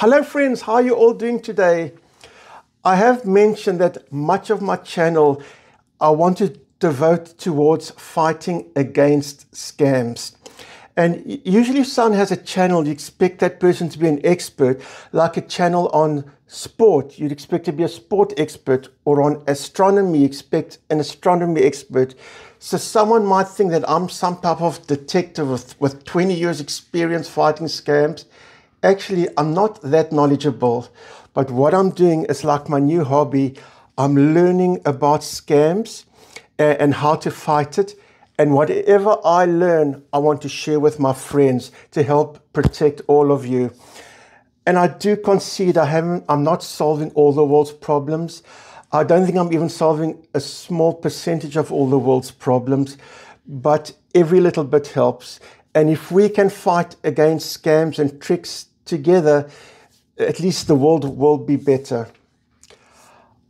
Hello friends, how are you all doing today? I have mentioned that much of my channel I want to devote towards fighting against scams. And usually if someone has a channel, you expect that person to be an expert, like a channel on sport. You'd expect to be a sport expert, or on astronomy, expect an astronomy expert. So someone might think that I'm some type of detective with 20 years experience fighting scams. Actually, I'm not that knowledgeable, but what I'm doing is like my new hobby. I'm learning about scams and how to fight it. And whatever I learn, I want to share with my friends to help protect all of you. And I do concede I'm not solving all the world's problems. I don't think I'm even solving a small percentage of all the world's problems, but every little bit helps. And if we can fight against scams and tricks together, at least the world will be better.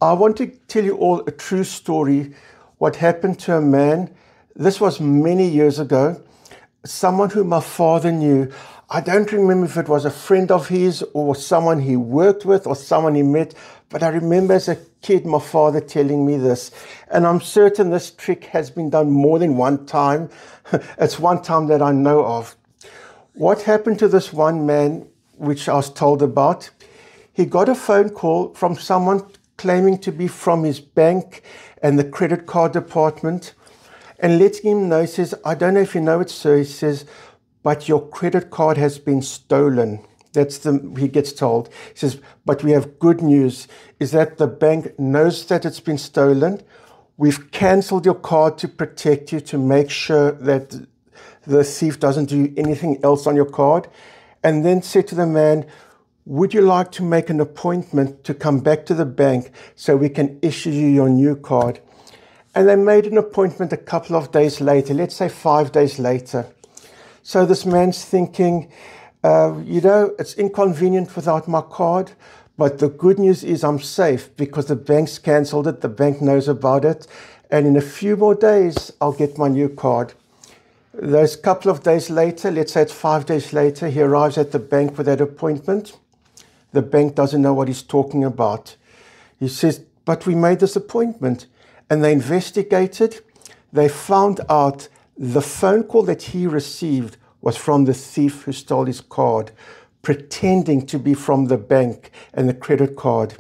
I want to tell you all a true story, what happened to a man. This was many years ago. Someone who my father knew. I don't remember if it was a friend of his or someone he worked with or someone he met, but I remember as a kid my father telling me this. And I'm certain this trick has been done more than one time. It's one time that I know of. What happened to this one man, which I was told about? He got a phone call from someone claiming to be from his bank and the credit card department, and letting him know. He says, I don't know if you know it, sir. He says, but your credit card has been stolen. He gets told. He says, but we have good news, is that the bank knows that it's been stolen. We've cancelled your card to protect you, to make sure that the thief doesn't do anything else on your card. And then said to the man, would you like to make an appointment to come back to the bank so we can issue you your new card? And they made an appointment a couple of days later, let's say 5 days later. So this man's thinking, it's inconvenient without my card, but the good news is I'm safe because the bank's cancelled it, the bank knows about it, and in a few more days, I'll get my new card. Those couple of days later, let's say it's 5 days later, he arrives at the bank with that appointment. The bank doesn't know what he's talking about. He says, but we made this appointment. And they investigated. They found out the phone call that he received was from the thief who stole his card, pretending to be from the bank and the credit card.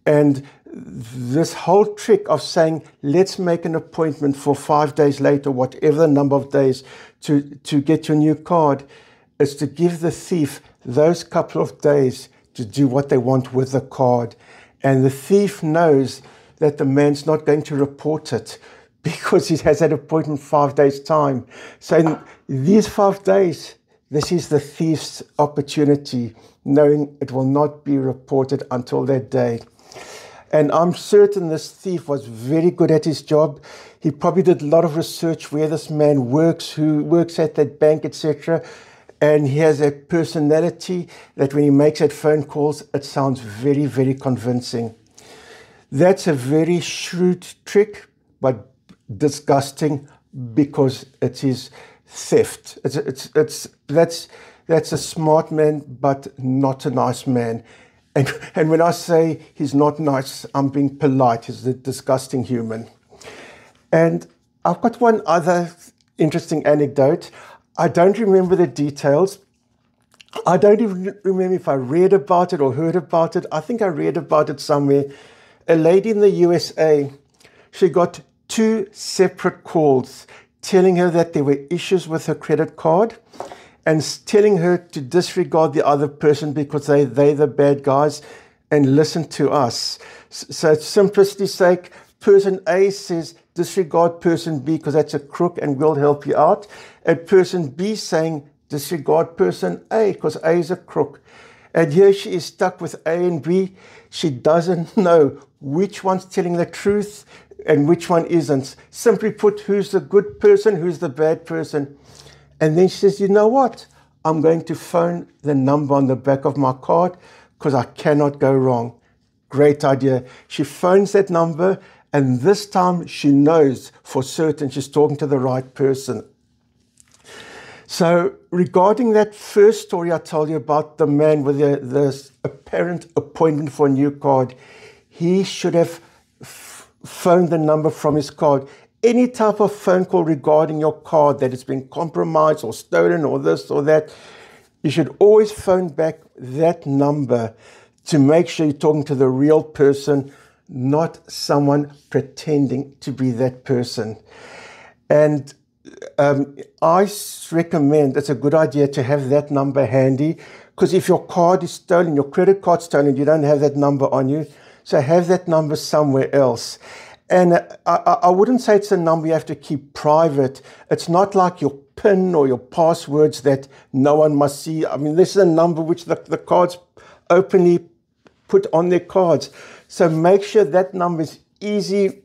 And this whole trick of saying, let's make an appointment for 5 days later, whatever the number of days, to get your new card, is to give the thief those couple of days to do what they want with the card. And the thief knows that the man's not going to report it because he has that appointment 5 days' time. So in these 5 days, this is the thief's opportunity, knowing it will not be reported until that day. And I'm certain this thief was very good at his job. He probably did a lot of research where this man works, who works at that bank, etc. And he has a personality that when he makes that phone calls, it sounds very, very convincing. That's a very shrewd trick, but disgusting because it is theft. That's a smart man, but not a nice man. And when I say he's not nice, I'm being polite. He's a disgusting human. And I've got one other interesting anecdote. I don't remember the details. I don't even remember if I read about it or heard about it. I think I read about it somewhere. A lady in the USA, she got 2 separate calls telling her that there were issues with her credit card and telling her to disregard the other person because they're the bad guys and listen to us. So simplicity's sake, person A says disregard person B because that's a crook and we'll help you out. And person B saying disregard person A because A is a crook. And here she is stuck with A and B. She doesn't know which one's telling the truth and which one isn't. Simply put, who's the good person, who's the bad person. And then she says, you know what? I'm going to phone the number on the back of my card because I cannot go wrong. Great idea. She phones that number, and this time she knows for certain she's talking to the right person. So regarding that first story I told you about the man with the apparent appointment for a new card, he should have phoned the number from his card. Any type of phone call regarding your card that has been compromised or stolen or this or that, you should always phone back that number to make sure you're talking to the real person, not someone pretending to be that person. And I recommend, it's a good idea to have that number handy, because if your card is stolen, your credit card's stolen, you don't have that number on you. So have that number somewhere else. And I wouldn't say it's a number you have to keep private. It's not like your PIN or your passwords that no one must see. I mean, this is a number which the cards openly put on their cards. So make sure that number is easy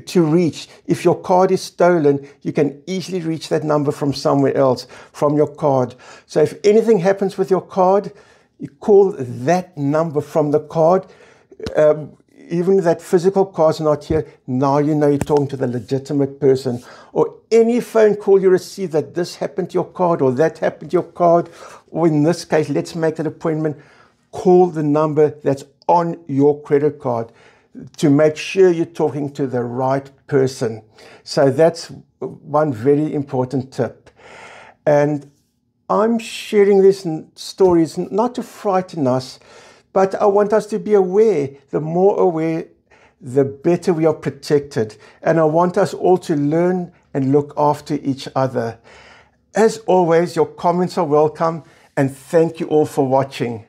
to reach. If your card is stolen, you can easily reach that number from somewhere else, from your card. So if anything happens with your card, you call that number from the card. Even if that physical card's not here, now you know you're talking to the legitimate person. Or any phone call you receive that this happened to your card or that happened to your card, or in this case, let's make that appointment, call the number that's on your credit card to make sure you're talking to the right person. So that's one very important tip. And I'm sharing these stories not to frighten us, but I want us to be aware. The more aware, the better we are protected. And I want us all to learn and look after each other. As always, your comments are welcome, and thank you all for watching.